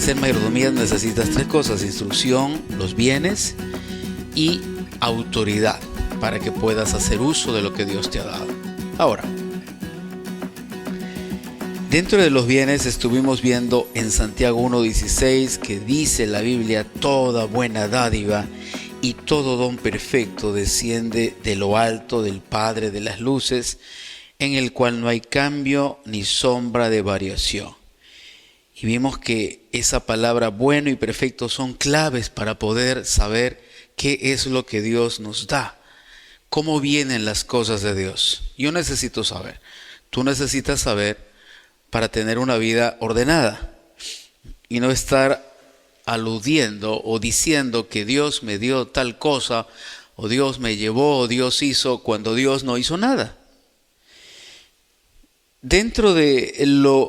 hacer mayordomía necesitas tres cosas: instrucción, los bienes y autoridad, para que puedas hacer uso de lo que Dios te ha dado. Ahora, dentro de los bienes estuvimos viendo en Santiago 1:16 que dice la Biblia: toda buena dádiva y todo don perfecto desciende de lo alto del Padre de las luces, en el cual no hay cambio ni sombra de variación. Y vimos que esa palabra bueno y perfecto son claves para poder saber qué es lo que Dios nos da, cómo vienen las cosas de Dios. Yo necesito saber, tú necesitas saber para tener una vida ordenada y no estar aludiendo o diciendo que Dios me dio tal cosa, o Dios me llevó, o Dios hizo, cuando Dios no hizo nada. Dentro de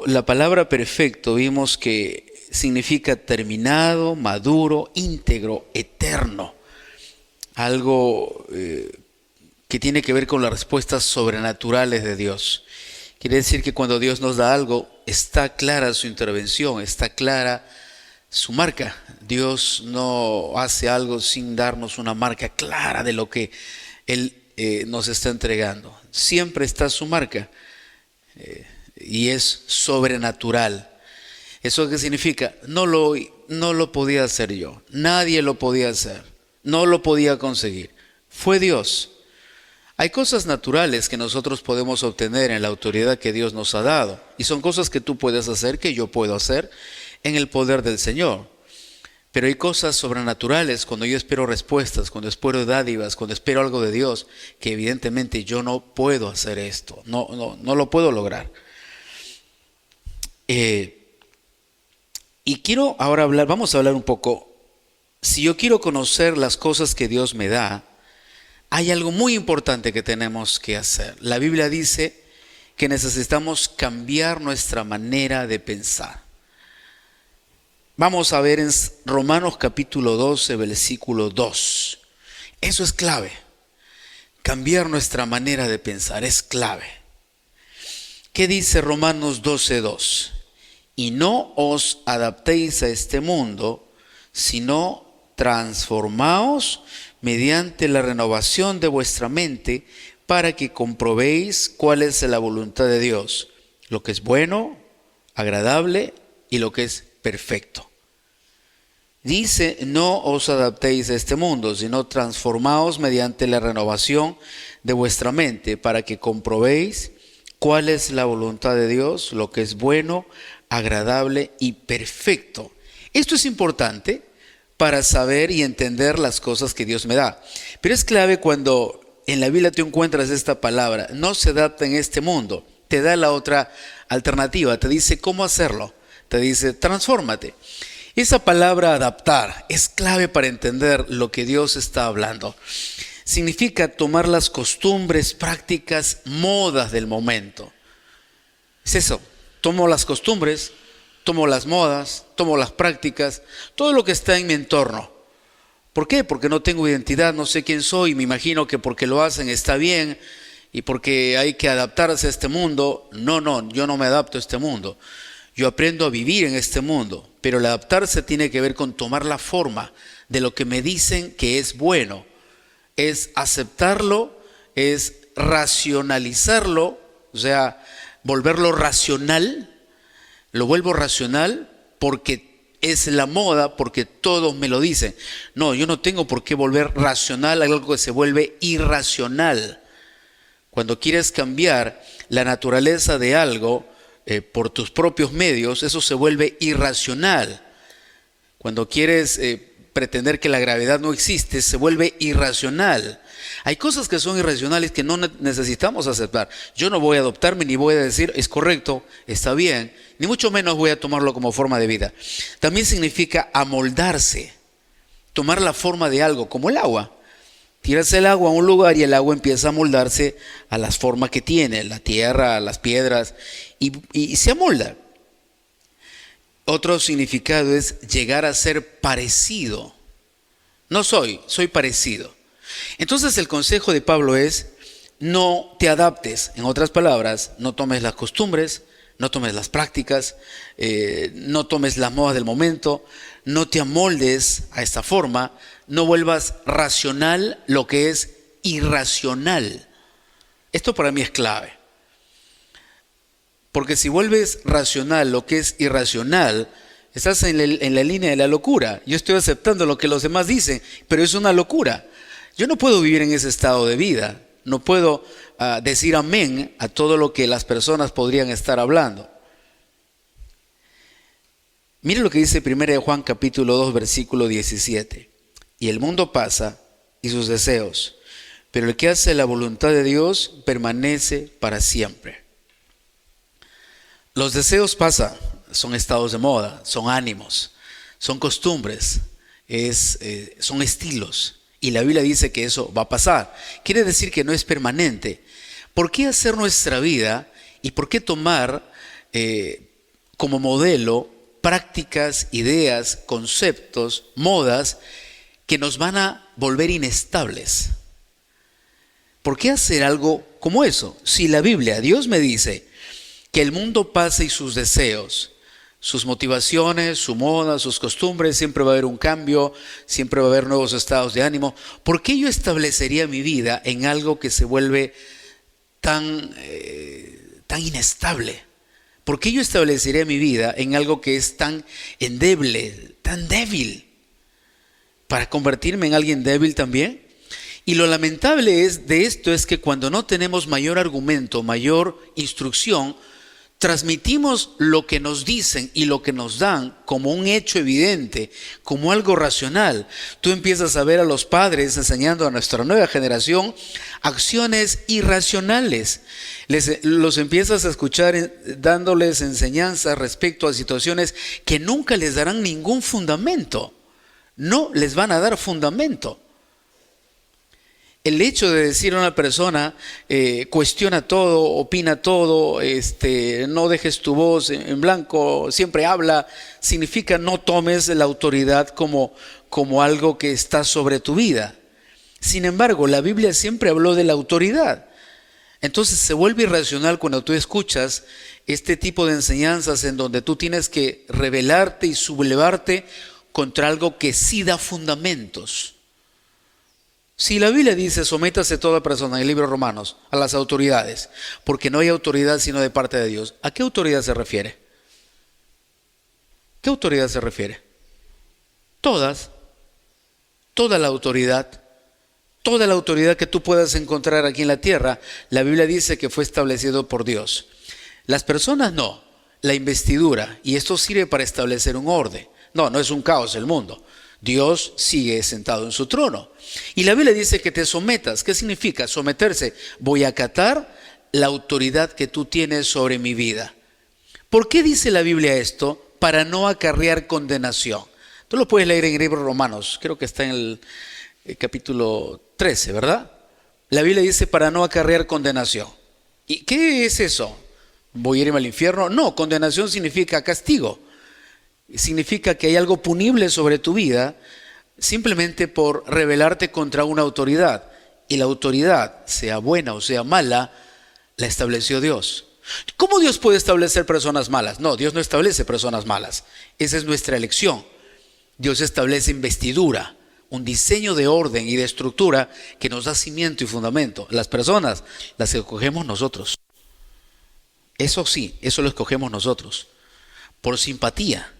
la palabra perfecto vimos que significa terminado, maduro, íntegro, eterno. Algo que tiene que ver con las respuestas sobrenaturales de Dios. Quiere decir que cuando Dios nos da algo, está clara su intervención, está clara su marca. Dios no hace algo sin darnos una marca clara de lo que Él nos está entregando. Siempre está su marca. Y es sobrenatural. ¿Eso qué significa? No lo podía hacer yo, nadie lo podía hacer, no lo podía conseguir, fue Dios. Hay cosas naturales que nosotros podemos obtener en la autoridad que Dios nos ha dado, y son cosas que tú puedes hacer, que yo puedo hacer en el poder del Señor. Pero hay cosas sobrenaturales cuando yo espero respuestas, cuando espero dádivas, cuando espero algo de Dios, que evidentemente yo no puedo hacer esto, no lo puedo lograr. Y quiero ahora vamos a hablar un poco, si yo quiero conocer las cosas que Dios me da, hay algo muy importante que tenemos que hacer. La Biblia dice que necesitamos cambiar nuestra manera de pensar. Vamos a ver en Romanos capítulo 12, versículo 2. Eso es clave. Cambiar nuestra manera de pensar es clave. ¿Qué dice Romanos 12:2? Y no os adaptéis a este mundo, sino transformaos mediante la renovación de vuestra mente, para que comprobéis cuál es la voluntad de Dios, lo que es bueno, agradable y lo que es perfecto. Dice: no os adaptéis a este mundo, sino transformaos mediante la renovación de vuestra mente, para que comprobéis cuál es la voluntad de Dios, lo que es bueno, agradable y perfecto. Esto es importante para saber y entender las cosas que Dios me da. Pero es clave cuando en la Biblia tú encuentras esta palabra: no se adapta en este mundo. Te da la otra alternativa, te dice cómo hacerlo, te dice transfórmate. Esa palabra adaptar es clave para entender lo que Dios está hablando. Significa tomar las costumbres, prácticas, modas del momento. Es eso, tomo las costumbres, tomo las modas, tomo las prácticas, todo lo que está en mi entorno. ¿Por qué? Porque no tengo identidad, no sé quién soy, me imagino que porque lo hacen está bien y porque hay que adaptarse a este mundo. No, yo no me adapto a este mundo. Yo aprendo a vivir en este mundo, pero el adaptarse tiene que ver con tomar la forma de lo que me dicen que es bueno. Es aceptarlo, es racionalizarlo, o sea, volverlo racional. Lo vuelvo racional porque es la moda, porque todos me lo dicen. No, yo no tengo por qué volver racional a algo que se vuelve irracional. Cuando quieres cambiar la naturaleza de algo por tus propios medios, eso se vuelve irracional. Cuando quieres pretender que la gravedad no existe, se vuelve irracional. Hay cosas que son irracionales que no necesitamos aceptar. Yo no voy a adoptarme ni voy a decir es correcto, está bien, ni mucho menos voy a tomarlo como forma de vida. También significa amoldarse, tomar la forma de algo, como el agua. Tiras el agua a un lugar y el agua empieza a amoldarse a las formas que tiene, la tierra, las piedras, y se amolda. Otro significado es llegar a ser parecido. No soy parecido. Entonces el consejo de Pablo es: no te adaptes. En otras palabras, no tomes las costumbres, no tomes las prácticas, no tomes las modas del momento, no te amoldes a esta forma, no vuelvas racional lo que es irracional. Esto para mí es clave. Porque si vuelves racional lo que es irracional, estás en la línea de la locura. Yo estoy aceptando lo que los demás dicen, pero es una locura. Yo no puedo vivir en ese estado de vida. No puedo decir amén a todo lo que las personas podrían estar hablando. Mire lo que dice 1 Juan capítulo 2 versículo 17. Y el mundo pasa y sus deseos, pero el que hace la voluntad de Dios permanece para siempre. Los deseos pasan, son estados de moda, son ánimos, son costumbres, son estilos. Y la Biblia dice que eso va a pasar. Quiere decir que no es permanente. ¿Por qué hacer nuestra vida y por qué tomar como modelo prácticas, ideas, conceptos, modas que nos van a volver inestables? ¿Por qué hacer algo como eso? Si la Biblia, Dios me dice que el mundo pasa y sus deseos, sus motivaciones, su moda, sus costumbres, siempre va a haber un cambio, siempre va a haber nuevos estados de ánimo. ¿Por qué yo establecería mi vida en algo que se vuelve tan inestable? ¿Por qué yo establecería mi vida en algo que es tan endeble, tan débil? ¿Para convertirme en alguien débil también? Y lo lamentable de esto es que cuando no tenemos mayor argumento, mayor instrucción, transmitimos lo que nos dicen y lo que nos dan como un hecho evidente, como algo racional. Tú empiezas a ver a los padres enseñando a nuestra nueva generación acciones irracionales. Los empiezas a escuchar dándoles enseñanzas respecto a situaciones que nunca les darán ningún fundamento. No les van a dar fundamento. El hecho de decir a una persona, cuestiona todo, opina todo, no dejes tu voz en blanco, siempre habla, significa no tomes la autoridad como algo que está sobre tu vida. Sin embargo, la Biblia siempre habló de la autoridad. Entonces se vuelve irracional cuando tú escuchas este tipo de enseñanzas en donde tú tienes que rebelarte y sublevarte contra algo que sí da fundamentos. Si la Biblia dice, sométase toda persona, en el libro de Romanos, a las autoridades, porque no hay autoridad sino de parte de Dios. ¿A qué autoridad se refiere? ¿Qué autoridad se refiere? Todas. Toda la autoridad que tú puedas encontrar aquí en la tierra, la Biblia dice que fue establecido por Dios. Las personas no, la investidura, y esto sirve para establecer un orden. No es un caos el mundo. Dios sigue sentado en su trono. Y la Biblia dice que te sometas. ¿Qué significa someterse? Voy a acatar la autoridad que tú tienes sobre mi vida. ¿Por qué dice la Biblia esto? Para no acarrear condenación. Tú lo puedes leer en el libro de Romanos, creo que está en el capítulo 13, ¿verdad? La Biblia dice para no acarrear condenación. ¿Y qué es eso? ¿Voy a irme al infierno? No, condenación significa castigo. Significa que hay algo punible sobre tu vida simplemente por rebelarte contra una autoridad. Y la autoridad, sea buena o sea mala, la estableció Dios. ¿Cómo Dios puede establecer personas malas? No, Dios no establece personas malas. Esa es nuestra elección. Dios establece investidura, un diseño de orden y de estructura que nos da cimiento y fundamento. Las personas las escogemos nosotros. Eso sí, eso lo escogemos nosotros. Por simpatía.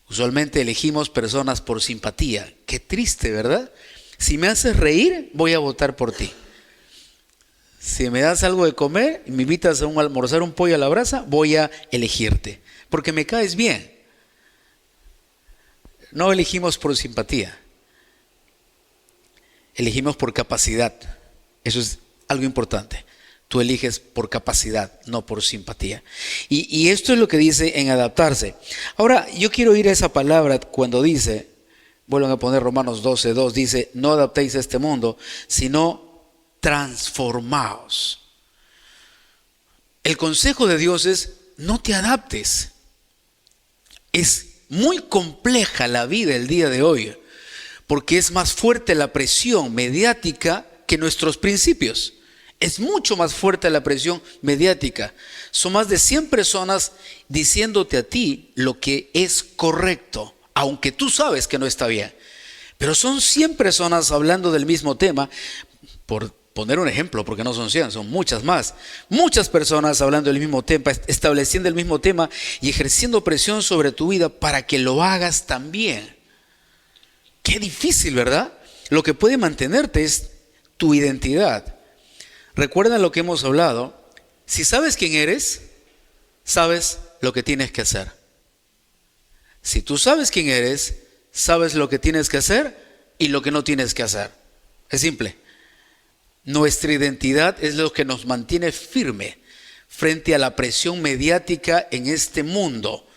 Usualmente elegimos personas por simpatía. Qué triste, ¿verdad? Si me haces reír, voy a votar por ti. Si me das algo de comer y me invitas a almorzar un pollo a la brasa, voy a elegirte, porque me caes bien. No elegimos por simpatía. Elegimos por capacidad. Eso es algo importante. Tú eliges por capacidad, no por simpatía. Y esto es lo que dice en adaptarse. Ahora, yo quiero ir a esa palabra cuando dice, vuelvan a poner Romanos 12:2, dice, no adaptéis a este mundo, sino transformaos. El consejo de Dios es, no te adaptes. Es muy compleja la vida el día de hoy, porque es más fuerte la presión mediática que nuestros principios. Es mucho más fuerte la presión mediática. Son más de 100 personas diciéndote a ti lo que es correcto, aunque tú sabes que no está bien. Pero son 100 personas hablando del mismo tema, por poner un ejemplo, porque no son 100, son muchas más. Muchas personas hablando del mismo tema, estableciendo el mismo tema y ejerciendo presión sobre tu vida para que lo hagas también. Qué difícil, ¿verdad? Lo que puede mantenerte es tu identidad. Recuerda lo que hemos hablado. Si sabes quién eres, sabes lo que tienes que hacer. Si tú sabes quién eres, sabes lo que tienes que hacer y lo que no tienes que hacer. Es simple. Nuestra identidad es lo que nos mantiene firme frente a la presión mediática en este mundo.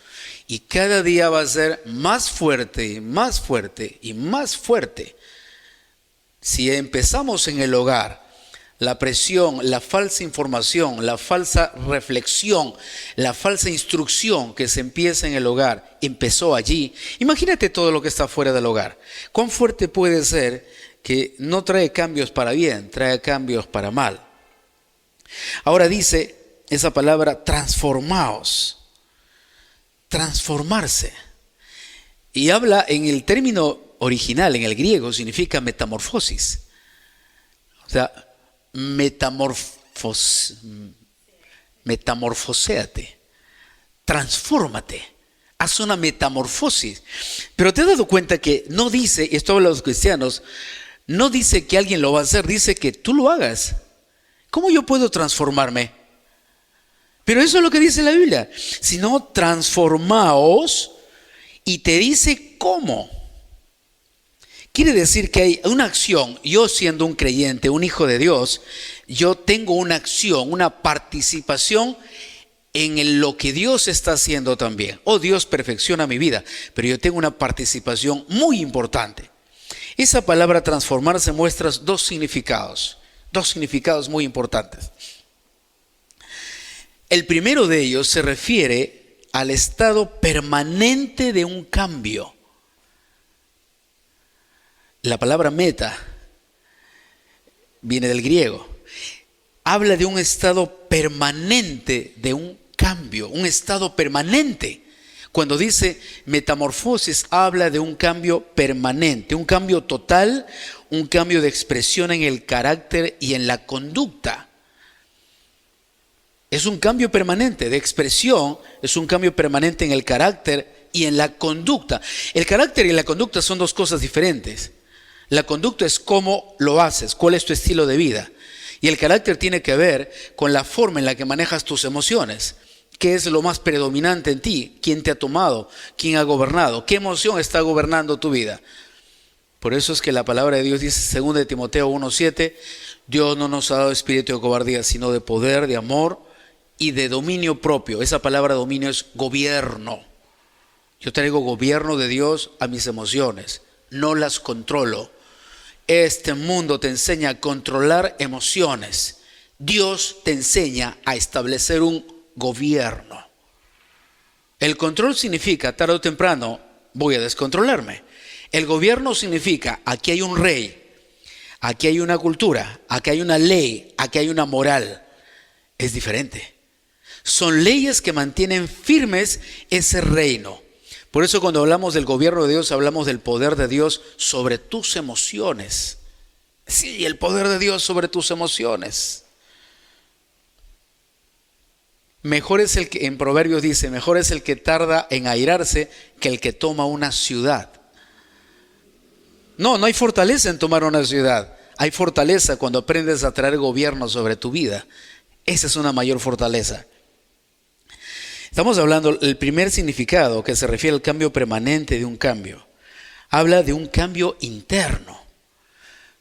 Y cada día va a ser más fuerte y más fuerte y más fuerte. Si empezamos en el hogar, la presión, la falsa información, la falsa reflexión, la falsa instrucción que se empieza en el hogar, empezó allí. Imagínate todo lo que está fuera del hogar. ¿Cuán fuerte puede ser que no trae cambios para bien, trae cambios para mal? Ahora dice esa palabra, transformaos. Transformarse. Y habla en el término original, en el griego, significa metamorfosis. O sea, metamorfoséate, transfórmate, haz una metamorfosis. Pero te has dado cuenta que no dice, y esto habla de los cristianos, no dice que alguien lo va a hacer, dice que tú lo hagas. ¿Cómo yo puedo transformarme? Pero eso es lo que dice la Biblia. Si no, transformaos, y te dice cómo. Quiere decir que hay una acción. Yo, siendo un creyente, un hijo de Dios, yo tengo una acción, una participación en lo que Dios está haciendo también. Oh, Dios perfecciona mi vida, pero yo tengo una participación muy importante. Esa palabra transformarse muestra dos significados muy importantes. El primero de ellos se refiere al estado permanente de un cambio. La palabra meta viene del griego. Habla de un estado permanente de un cambio, un estado permanente. Cuando dice metamorfosis, habla de un cambio permanente, un cambio total, un cambio de expresión en el carácter y en la conducta. Es un cambio permanente de expresión, es un cambio permanente en el carácter y en la conducta. El carácter y la conducta son dos cosas diferentes. La conducta es cómo lo haces, cuál es tu estilo de vida. Y el carácter tiene que ver con la forma en la que manejas tus emociones. ¿Qué es lo más predominante en ti? ¿Quién te ha tomado? ¿Quién ha gobernado? ¿Qué emoción está gobernando tu vida? Por eso es que la palabra de Dios dice, 2 de Timoteo 1:7, Dios no nos ha dado espíritu de cobardía, sino de poder, de amor y de dominio propio. Esa palabra dominio es gobierno. Yo traigo gobierno de Dios a mis emociones, no las controlo. Este mundo te enseña a controlar emociones. Dios te enseña a establecer un gobierno. El control significa, tarde o temprano, voy a descontrolarme. El gobierno significa, aquí hay un rey, aquí hay una cultura, aquí hay una ley, aquí hay una moral. Es diferente. Son leyes que mantienen firmes ese reino. Por eso cuando hablamos del gobierno de Dios, hablamos del poder de Dios sobre tus emociones. Sí, el poder de Dios sobre tus emociones. Mejor es el que, en Proverbios dice, mejor es el que tarda en airarse que el que toma una ciudad. No hay fortaleza en tomar una ciudad. Hay fortaleza cuando aprendes a traer gobierno sobre tu vida. Esa es una mayor fortaleza. Estamos hablando del primer significado que se refiere al cambio permanente de un cambio. Habla de un cambio interno.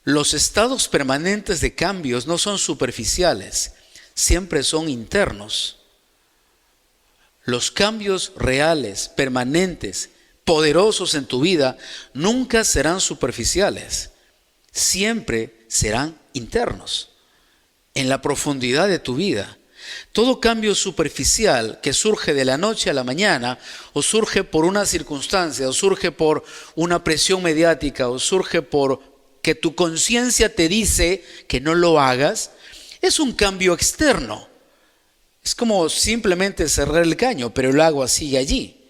Los estados permanentes de cambios no son superficiales, siempre son internos. Los cambios reales, permanentes, poderosos en tu vida nunca serán superficiales, siempre serán internos, en la profundidad de tu vida. Todo cambio superficial que surge de la noche a la mañana, o surge por una circunstancia, o surge por una presión mediática, o surge por que tu conciencia te dice que no lo hagas, es un cambio externo. Es como simplemente cerrar el caño, pero el agua sigue allí.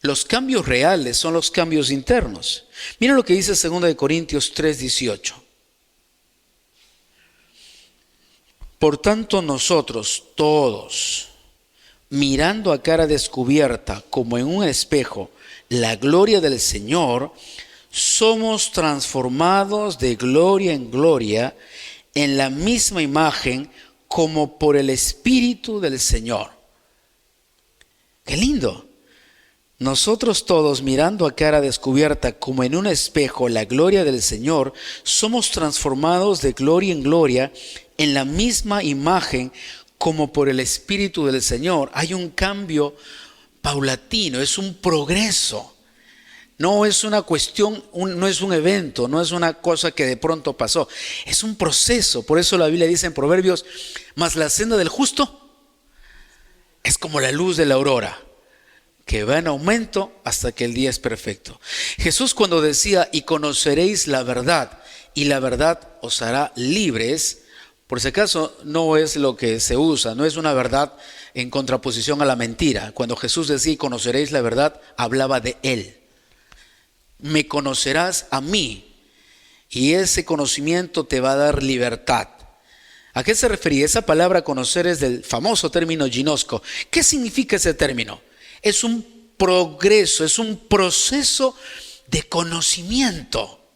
Los cambios reales son los cambios internos. Mira lo que dice 2 Corintios 3:18. Por tanto nosotros todos, mirando a cara descubierta como en un espejo la gloria del Señor, somos transformados de gloria en gloria en la misma imagen como por el Espíritu del Señor. ¡Qué lindo! Nosotros todos, mirando a cara descubierta como en un espejo la gloria del Señor, somos transformados de gloria en gloria en la misma imagen como por el Espíritu del Señor. Hay un cambio paulatino, es un progreso. No es una cuestión, no es un evento, no es una cosa que de pronto pasó. Es un proceso. Por eso la Biblia dice en Proverbios, mas la senda del justo es como la luz de la aurora, que va en aumento hasta que el día es perfecto. Jesús cuando decía, y conoceréis la verdad, y la verdad os hará libres, por si acaso no es lo que se usa, no es una verdad en contraposición a la mentira. Cuando Jesús decía, y conoceréis la verdad, hablaba de Él. Me conocerás a mí, y ese conocimiento te va a dar libertad. ¿A qué se refería? Esa palabra conocer es del famoso término ginosco. ¿Qué significa ese término? Es un progreso, es un proceso de conocimiento.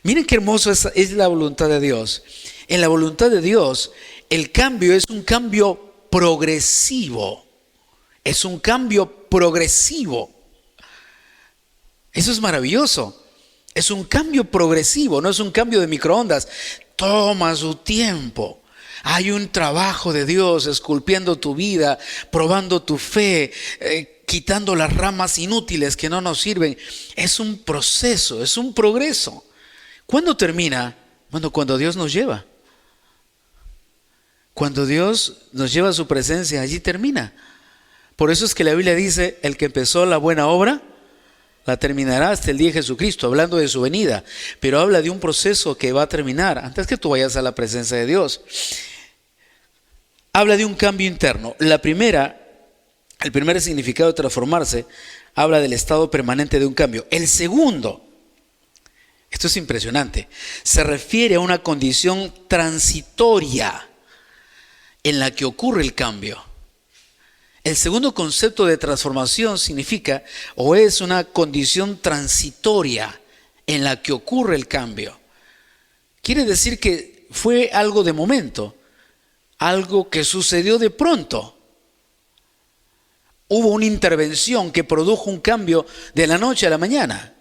Miren qué hermoso es la voluntad de Dios. En la voluntad de Dios, el cambio es un cambio progresivo. Es un cambio progresivo. Eso es maravilloso. Es un cambio progresivo, no es un cambio de microondas. Toma su tiempo. Hay un trabajo de Dios esculpiendo tu vida, probando tu fe, quitando las ramas inútiles que no nos sirven. Es un proceso, es un progreso. ¿Cuándo termina? Bueno, cuando Dios nos lleva. Cuando Dios nos lleva a su presencia, allí termina. Por eso es que la Biblia dice, el que empezó la buena obra, la terminará hasta el día de Jesucristo, hablando de su venida. Pero habla de un proceso que va a terminar antes que tú vayas a la presencia de Dios. Habla de un cambio interno. El primer significado de transformarse, habla del estado permanente de un cambio. El segundo, esto es impresionante, se refiere a una condición transitoria en la que ocurre el cambio. El segundo concepto de transformación significa o es una condición transitoria en la que ocurre el cambio. Quiere decir que fue algo de momento, algo que sucedió de pronto. Hubo una intervención que produjo un cambio de la noche a la mañana.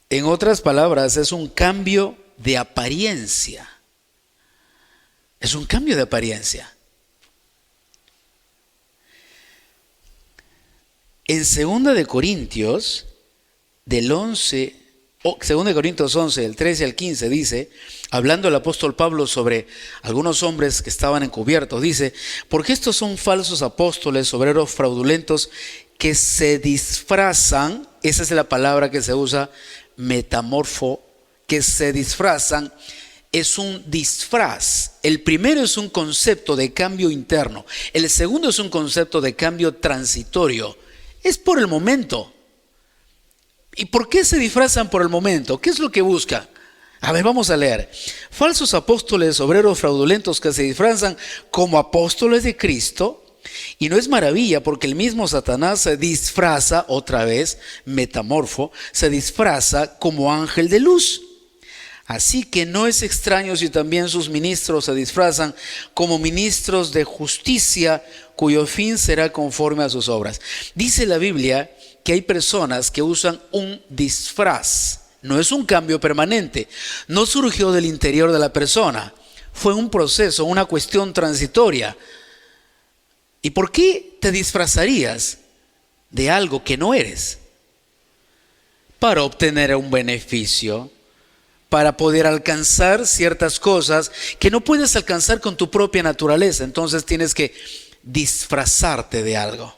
En otras palabras, es un cambio de apariencia. Es un cambio de apariencia. En 2 Corintios, del 11, 2 Corintios 11, del 13 al 15, dice, hablando el apóstol Pablo sobre algunos hombres que estaban encubiertos, dice, porque estos son falsos apóstoles, obreros fraudulentos, que se disfrazan, esa es la palabra que se usa, metamorfo, que se disfrazan, es un disfraz. El primero es un concepto de cambio interno, el segundo es un concepto de cambio transitorio. Es por el momento. ¿Y por qué se disfrazan por el momento? ¿Qué es lo que buscan? A ver, vamos a leer. Falsos apóstoles, obreros fraudulentos que se disfrazan como apóstoles de Cristo. Y no es maravilla porque el mismo Satanás se disfraza, otra vez, metamorfo, se disfraza como ángel de luz. Así que no es extraño si también sus ministros se disfrazan como ministros de justicia, cuyo fin será conforme a sus obras. Dice la Biblia que hay personas que usan un disfraz. No es un cambio permanente. No surgió del interior de la persona. Fue un proceso, una cuestión transitoria. ¿Y por qué te disfrazarías de algo que no eres? Para obtener un beneficio, para poder alcanzar ciertas cosas que no puedes alcanzar con tu propia naturaleza. Entonces tienes que disfrazarte de algo.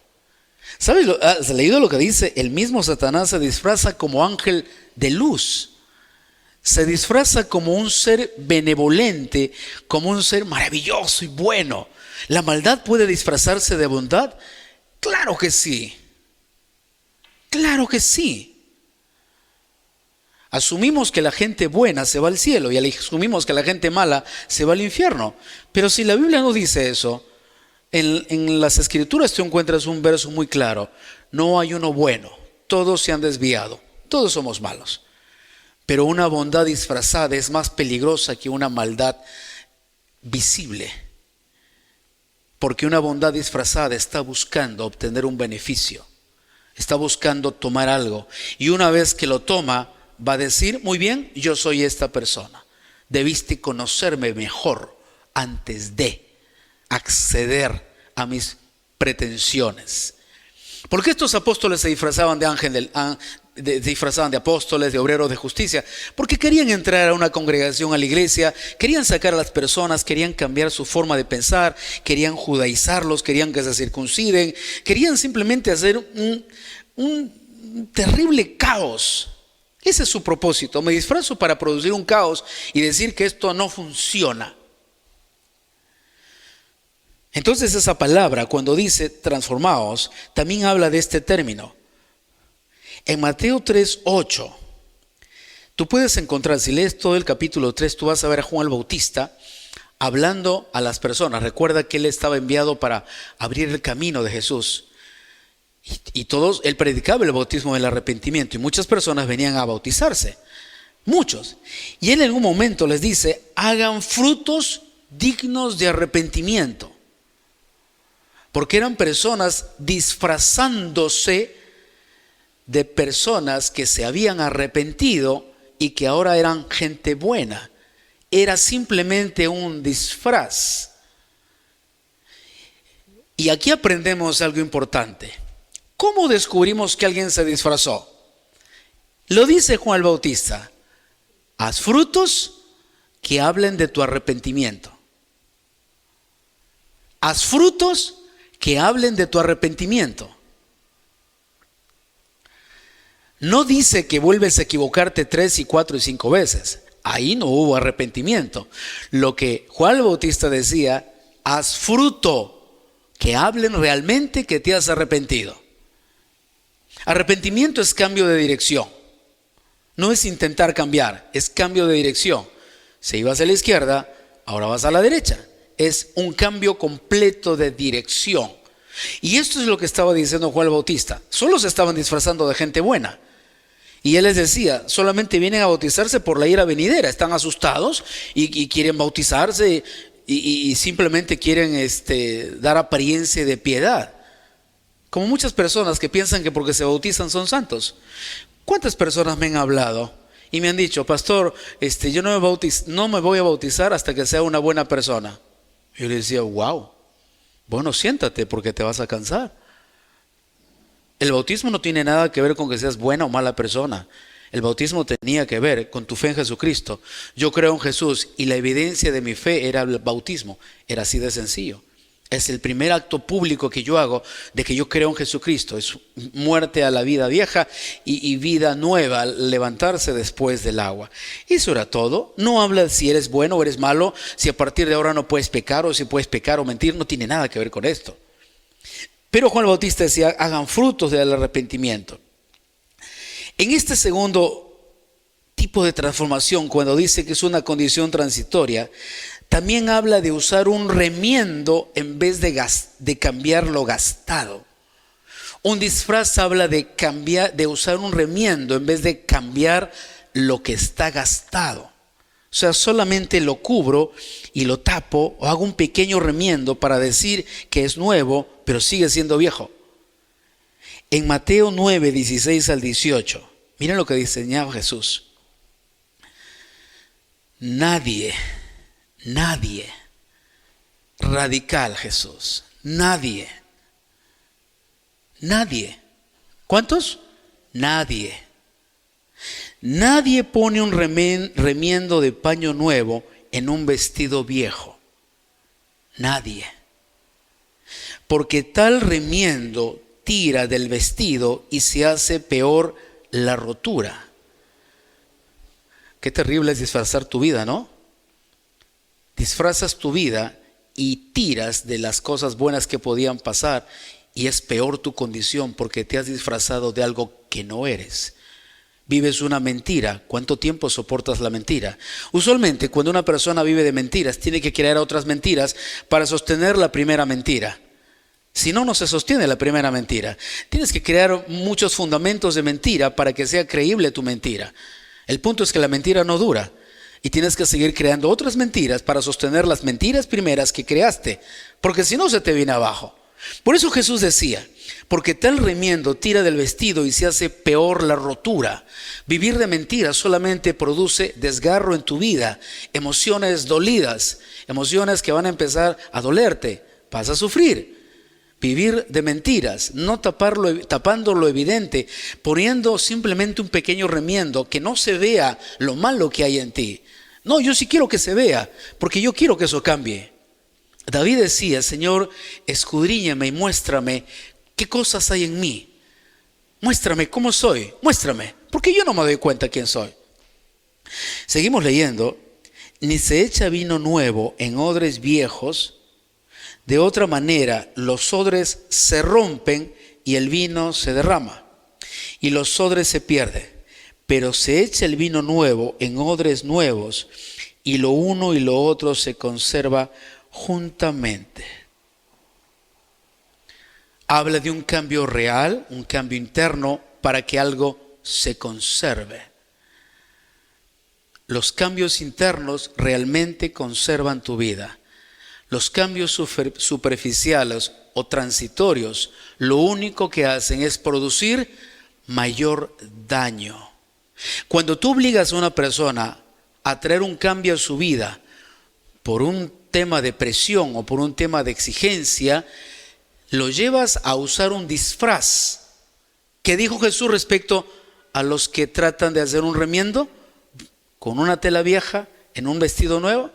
¿Sabes? ¿Has leído lo que dice? El mismo Satanás se disfraza como ángel de luz. se disfraza como un ser benevolente, como un ser maravilloso y bueno. ¿La maldad puede disfrazarse de bondad? Claro que sí. Claro que sí. Asumimos que la gente buena se va al cielo y asumimos que la gente mala se va al infierno. Pero si la Biblia no dice eso, en las Escrituras tú encuentras un verso muy claro. No hay uno bueno, todos se han desviado, todos somos malos. Pero una bondad disfrazada es más peligrosa que una maldad visible. Porque una bondad disfrazada está buscando obtener un beneficio, está buscando tomar algo. Y una vez que lo toma, va a decir, muy bien, yo soy esta persona. Debiste conocerme mejor antes de acceder a mis pretensiones. ¿Por qué estos apóstoles se disfrazaban de ángeles, disfrazaban de apóstoles, de obreros de justicia? Porque querían entrar a una congregación, a la iglesia, querían sacar a las personas, querían cambiar su forma de pensar, querían judaizarlos, querían que se circunciden, querían simplemente hacer un terrible caos. Ese es su propósito. Me disfrazo para producir un caos y decir que esto no funciona. Entonces esa palabra, cuando dice transformaos, también habla de este término. En Mateo 3:8, tú puedes encontrar, si lees todo el capítulo 3, tú vas a ver a Juan el Bautista hablando a las personas. Recuerda que él estaba enviado para abrir el camino de Jesús. Y todos, él predicaba el bautismo del arrepentimiento y muchas personas venían a bautizarse, muchos. Y él en un momento les dice, hagan frutos dignos de arrepentimiento. Porque eran personas disfrazándose de personas que se habían arrepentido y que ahora eran gente buena. Era simplemente un disfraz. Y aquí aprendemos algo importante. ¿Cómo descubrimos que alguien se disfrazó? Lo dice Juan el Bautista. Haz frutos que hablen de tu arrepentimiento. Haz frutos que hablen de tu arrepentimiento. No dice que vuelves a equivocarte 3 y 4 y 5 veces. Ahí no hubo arrepentimiento. Lo que Juan el Bautista decía, haz fruto que hablen realmente que te has arrepentido. Arrepentimiento es cambio de dirección. No es intentar cambiar, es cambio de dirección. Si ibas a la izquierda, ahora vas a la derecha. Es un cambio completo de dirección. Y esto es lo que estaba diciendo Juan el Bautista. Solo se estaban disfrazando de gente buena. Y él les decía, solamente vienen a bautizarse por la ira venidera. Están asustados y quieren bautizarse y simplemente quieren dar apariencia de piedad. Como muchas personas que piensan que porque se bautizan son santos. ¿Cuántas personas me han hablado y me han dicho, pastor, yo no me voy a bautizar hasta que sea una buena persona? Y yo le decía, wow, bueno, siéntate porque te vas a cansar. El bautismo no tiene nada que ver con que seas buena o mala persona. El bautismo tenía que ver con tu fe en Jesucristo. Yo creo en Jesús y la evidencia de mi fe era el bautismo. Era así de sencillo. Es el primer acto público que yo hago de que yo creo en Jesucristo. Es muerte a la vida vieja y vida nueva, levantarse después del agua. Eso era todo. No habla si eres bueno o eres malo, si a partir de ahora no puedes pecar o si puedes pecar o mentir. No tiene nada que ver con esto. Pero Juan el Bautista decía, hagan frutos del arrepentimiento. En este segundo tipo de transformación, cuando dice que es una condición transitoria, también habla de usar un remiendo en vez de cambiar lo gastado. Un disfraz habla de usar un remiendo en vez de cambiar lo que está gastado. O sea, solamente lo cubro y lo tapo o hago un pequeño remiendo para decir que es nuevo, pero sigue siendo viejo. En Mateo 9, 16 al 18, miren lo que diseñaba Jesús. Nadie, radical Jesús, nadie. ¿Cuántos? Nadie pone un remiendo de paño nuevo en un vestido viejo. Nadie. Porque tal remiendo tira del vestido y se hace peor la rotura. Qué terrible es disfrazar tu vida, ¿no? Disfrazas tu vida y tiras de las cosas buenas que podían pasar, y es peor tu condición porque te has disfrazado de algo que no eres. Vives una mentira. ¿Cuánto tiempo soportas la mentira? Usualmente, cuando una persona vive de mentiras, tiene que crear otras mentiras para sostener la primera mentira. Si no, no se sostiene la primera mentira. Tienes que crear muchos fundamentos de mentira para que sea creíble tu mentira. El punto es que la mentira no dura y tienes que seguir creando otras mentiras para sostener las mentiras primeras que creaste, porque si no se te viene abajo. Por eso Jesús decía: porque tal remiendo tira del vestido y se hace peor la rotura. Vivir de mentiras solamente produce desgarro en tu vida, emociones dolidas, emociones que van a empezar a dolerte, vas a sufrir. Vivir de mentiras, no tapando lo evidente, poniendo simplemente un pequeño remiendo, que no se vea lo malo que hay en ti. No, yo sí quiero que se vea, porque yo quiero que eso cambie. David decía: Señor, escudriñame y muéstrame qué cosas hay en mí. Muéstrame cómo soy, muéstrame, porque yo no me doy cuenta quién soy. Seguimos leyendo. Ni se echa vino nuevo en odres viejos. De otra manera, los odres se rompen y el vino se derrama, y los odres se pierden. Pero se echa el vino nuevo en odres nuevos, y lo uno y lo otro se conserva juntamente. Habla de un cambio real, un cambio interno para que algo se conserve. Los cambios internos realmente conservan tu vida. Los cambios superficiales o transitorios lo único que hacen es producir mayor daño. Cuando tú obligas a una persona a traer un cambio a su vida por un tema de presión o por un tema de exigencia, lo llevas a usar un disfraz. ¿Qué dijo Jesús respecto a los que tratan de hacer un remiendo con una tela vieja en un vestido nuevo?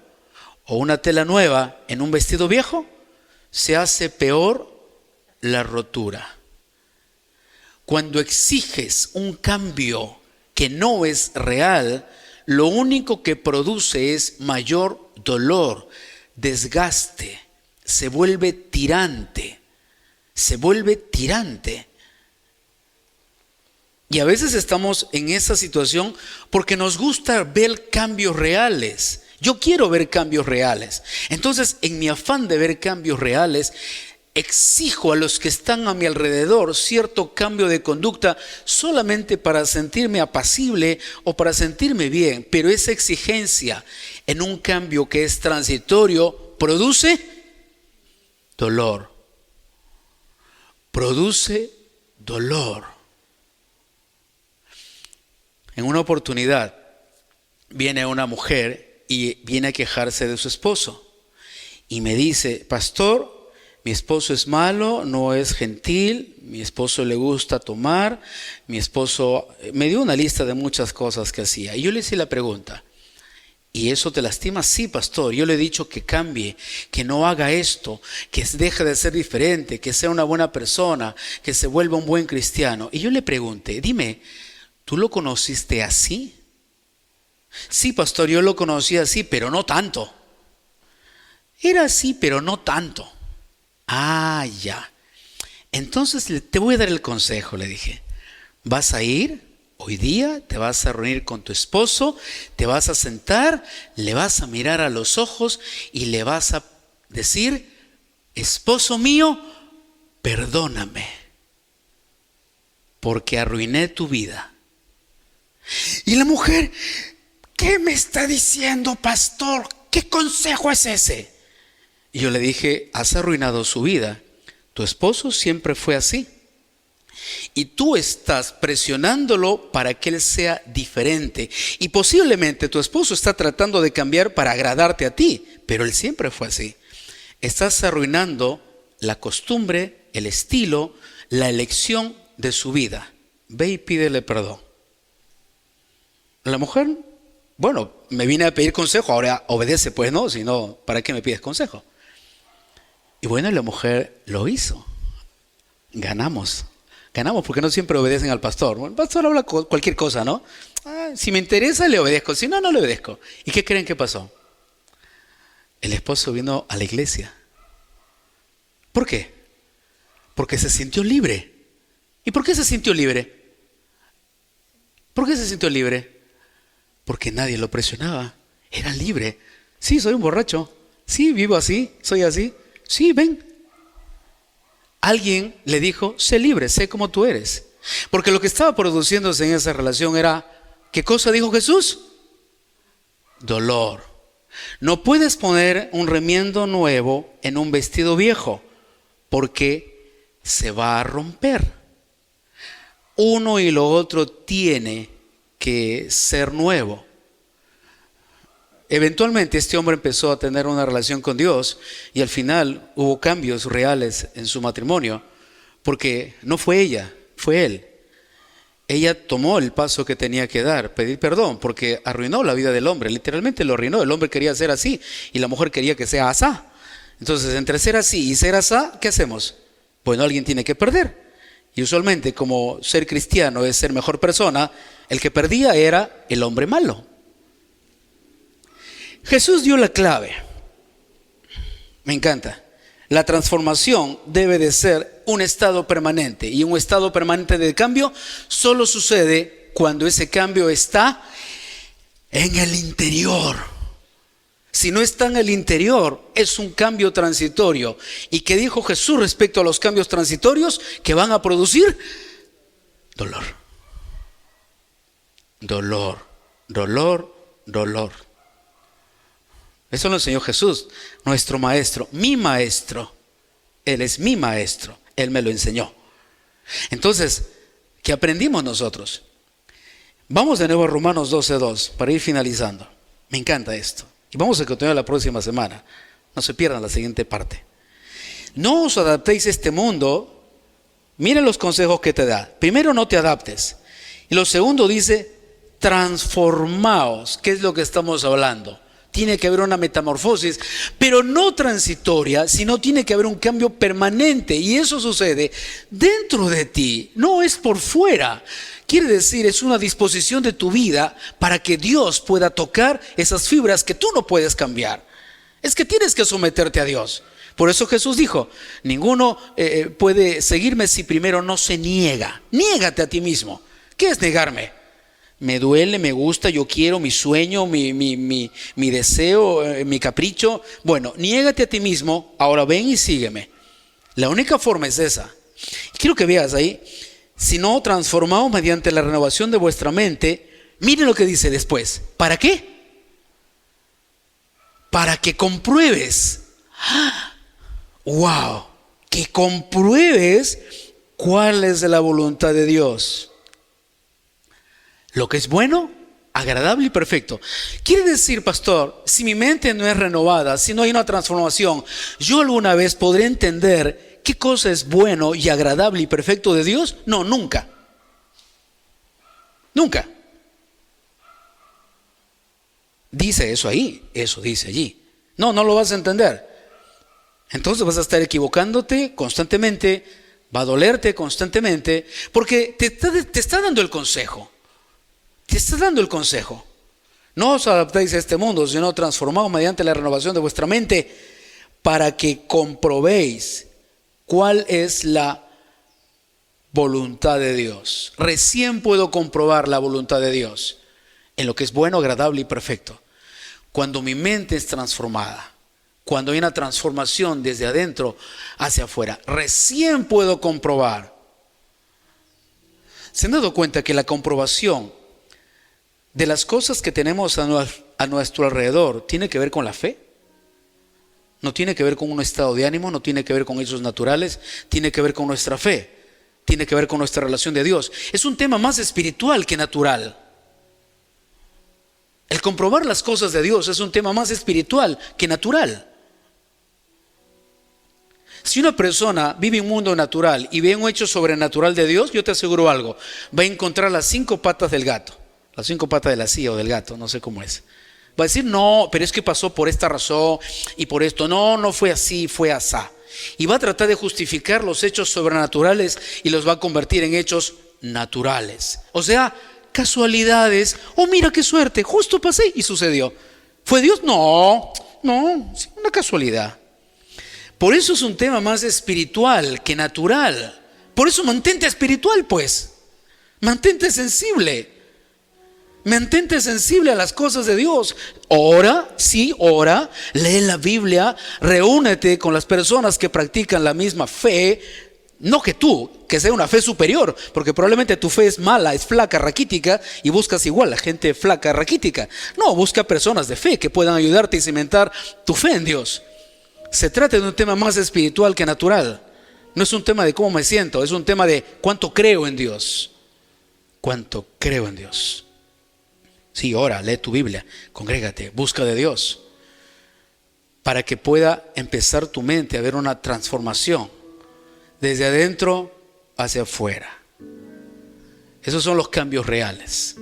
¿O una tela nueva en un vestido viejo? Se hace peor la rotura. Cuando exiges un cambio que no es real, lo único que produce es mayor dolor, desgaste, se vuelve tirante. Y a veces estamos en esa situación porque nos gusta ver cambios reales. Yo quiero ver cambios reales. Entonces, en mi afán de ver cambios reales, exijo a los que están a mi alrededor cierto cambio de conducta solamente para sentirme apacible o para sentirme bien. Pero esa exigencia en un cambio que es transitorio produce dolor. Produce dolor. En una oportunidad viene una mujer y viene a quejarse de su esposo. Y me dice: pastor, mi esposo es malo, no es gentil, mi esposo le gusta tomar, mi esposo... Me dio una lista de muchas cosas que hacía. Y yo le hice la pregunta: ¿y eso te lastima? Sí, pastor. Yo le he dicho que cambie, que no haga esto, que deje de ser diferente, que sea una buena persona, que se vuelva un buen cristiano. Y yo le pregunté: dime, ¿tú lo conociste así? Sí, pastor, yo lo conocí así, pero no tanto. Era así, pero no tanto. Ah, ya. Entonces te voy a dar el consejo, le dije. Vas a ir hoy día, te vas a reunir con tu esposo, te vas a sentar, le vas a mirar a los ojos y le vas a decir: esposo mío, perdóname, porque arruiné tu vida. Y la mujer: ¿qué me está diciendo, pastor? ¿Qué consejo es ese? Y yo le dije: has arruinado su vida. Tu esposo siempre fue así. Y tú estás presionándolo para que él sea diferente. Y posiblemente tu esposo está tratando de cambiar para agradarte a ti, pero él siempre fue así. Estás arruinando la costumbre, el estilo, la elección de su vida. Ve y pídele perdón. La mujer: bueno, me vine a pedir consejo, ahora obedece, pues no, si no, ¿para qué me pides consejo? Y bueno, la mujer lo hizo. Ganamos porque no siempre obedecen al pastor. Bueno, el pastor habla cualquier cosa, ¿no? Si me interesa, le obedezco. Si no, no le obedezco. ¿Y qué creen que pasó? El esposo vino a la iglesia. ¿Por qué? Porque se sintió libre. ¿Y por qué se sintió libre? ¿Por qué se sintió libre? Porque nadie lo presionaba. Era libre. Sí, soy un borracho. Sí, vivo así, soy así. Sí, ven. Alguien le dijo, sé libre, sé como tú eres. Porque lo que estaba produciéndose en esa relación era, ¿qué cosa dijo Jesús? Dolor. No puedes poner un remiendo nuevo en un vestido viejo, porque se va a romper. Uno y lo otro tiene que ser nuevo. Eventualmente este hombre empezó a tener una relación con Dios y al final hubo cambios reales en su matrimonio, porque no fue ella, fue él. Ella tomó el paso que tenía que dar, pedir perdón, porque arruinó la vida del hombre, literalmente lo arruinó. El hombre quería ser así y la mujer quería que sea asá. Entonces, entre ser así y ser asá, ¿qué hacemos? Bueno, alguien tiene que perder. Y usualmente, como ser cristiano es ser mejor persona, el que perdía era el hombre malo. Jesús dio la clave. Me encanta. La transformación debe de ser un estado permanente, y un estado permanente de cambio solo sucede cuando ese cambio está en el interior. Si no está en el interior, es un cambio transitorio. ¿Y qué dijo Jesús respecto a los cambios transitorios? Que van a producir dolor. Dolor, dolor, dolor. Eso lo enseñó Jesús, nuestro maestro, mi maestro. Él es mi maestro, Él me lo enseñó. Entonces, ¿qué aprendimos nosotros? Vamos de nuevo a Romanos 12:2 para ir finalizando. Me encanta esto. Y vamos a continuar la próxima semana. No se pierdan la siguiente parte. No os adaptéis a este mundo. Miren los consejos que te da. Primero, no te adaptes. Y lo segundo dice, transformaos. ¿Qué es lo que estamos hablando? Tiene que haber una metamorfosis, pero no transitoria, sino tiene que haber un cambio permanente. Y eso sucede dentro de ti, no es por fuera. Quiere decir, es una disposición de tu vida para que Dios pueda tocar esas fibras que tú no puedes cambiar. Es que tienes que someterte a Dios. Por eso Jesús dijo, ninguno puede seguirme si primero no se niega. Niégate a ti mismo. ¿Qué es negarme? Me duele, me gusta, yo quiero, mi sueño, mi deseo, mi capricho. Bueno, niégate a ti mismo, ahora ven y sígueme. La única forma es esa. Quiero que veas ahí, si no transformaos mediante la renovación de vuestra mente, miren lo que dice después. ¿Para qué? Para que compruebes. ¡Wow! Que compruebes cuál es la voluntad de Dios. Lo que es bueno, agradable y perfecto. Quiere decir, pastor, si mi mente no es renovada, si no hay una transformación, ¿yo alguna vez podré entender qué cosa es bueno y agradable y perfecto de Dios? No, nunca. Nunca. Dice eso ahí, eso dice allí. No, no lo vas a entender. Entonces vas a estar equivocándote constantemente, va a dolerte constantemente, porque te está dando el consejo. Te está dando el consejo. No os adaptéis a este mundo, sino transformaos mediante la renovación de vuestra mente para que comprobéis cuál es la voluntad de Dios. Recién puedo comprobar la voluntad de Dios en lo que es bueno, agradable y perfecto. Cuando mi mente es transformada, cuando hay una transformación desde adentro hacia afuera, recién puedo comprobar. ¿Se han dado cuenta que la comprobación de las cosas que tenemos a nuestro alrededor tiene que ver con la fe? No tiene que ver con un estado de ánimo, no tiene que ver con hechos naturales, tiene que ver con nuestra fe, tiene que ver con nuestra relación de Dios. Es un tema más espiritual que natural. El comprobar las cosas de Dios es un tema más espiritual que natural. Si una persona vive en un mundo natural y ve un hecho sobrenatural de Dios, yo te aseguro algo, va a encontrar las 5 patas del gato. Las 5 patas de la silla o del gato, no sé cómo es. Va a decir, no, pero es que pasó por esta razón y por esto. No, no fue así, fue asá. Y va a tratar de justificar los hechos sobrenaturales y los va a convertir en hechos naturales. O sea, casualidades. Oh, mira qué suerte, justo pasé y sucedió. ¿Fue Dios? No, sí, una casualidad. Por eso es un tema más espiritual que natural. Por eso mantente espiritual, pues. Mantente sensible. Mantente sensible a las cosas de Dios. Ora, sí, ora. Lee la Biblia. Reúnete con las personas que practican la misma fe. No que tú, que sea una fe superior, porque probablemente tu fe es mala, es flaca, raquítica, y buscas igual a gente flaca, raquítica. No, busca personas de fe que puedan ayudarte a cimentar tu fe en Dios. Se trata de un tema más espiritual que natural. No es un tema de cómo me siento, es un tema de cuánto creo en Dios. Cuánto creo en Dios. Sí, ora, lee tu Biblia, congrégate, busca de Dios, para que pueda empezar tu mente a ver una transformación desde adentro hacia afuera. Esos son los cambios reales,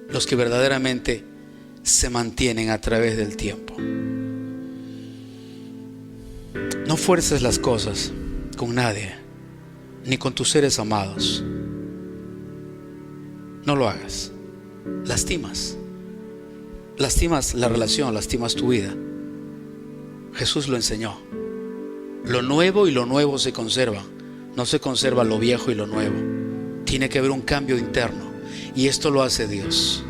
los que verdaderamente se mantienen a través del tiempo. No fuerces las cosas con nadie, ni con tus seres amados. No lo hagas. Lastimas la relación, lastimas tu vida. Jesús lo enseñó. Lo nuevo y lo nuevo se conservan. No se conserva lo viejo y lo nuevo. Tiene que haber un cambio interno, y esto lo hace Dios.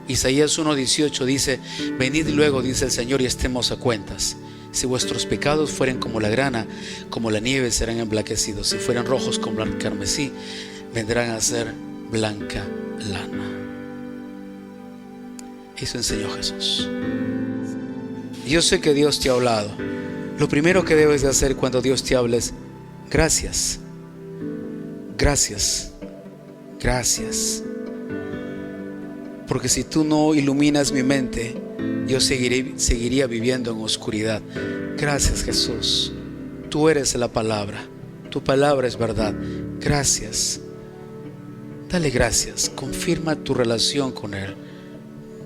Isaías 1:18 dice: venid luego, dice el Señor, y estemos a cuentas. Si vuestros pecados fueren como la grana, como la nieve serán emblanquecidos. Si fueran rojos como el carmesí, vendrán a ser blanca lana. Eso enseñó Jesús. Yo sé que Dios te ha hablado. Lo primero que debes de hacer cuando Dios te hable es: gracias, gracias, gracias. Porque si tú no iluminas mi mente, yo seguiría viviendo en oscuridad. Gracias, Jesús. Tú eres la palabra. Tu palabra es verdad. Gracias. Dale gracias. Confirma tu relación con Él.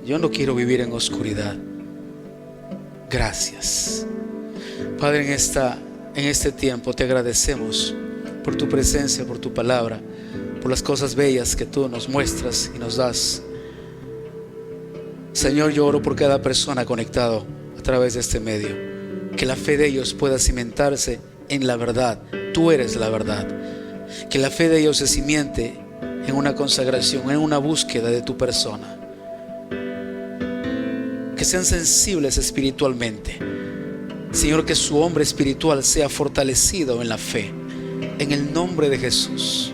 Yo no quiero vivir en oscuridad. Gracias. Padre, en este tiempo te agradecemos por tu presencia, por tu palabra, por las cosas bellas que tú nos muestras y nos das. Señor, yo oro por cada persona conectado a través de este medio, que la fe de ellos pueda cimentarse en la verdad. Tú eres la verdad. Que la fe de ellos se cimiente en una consagración, en una búsqueda de tu persona. Que sean sensibles espiritualmente. Señor, que su hombre espiritual sea fortalecido en la fe. En el nombre de Jesús.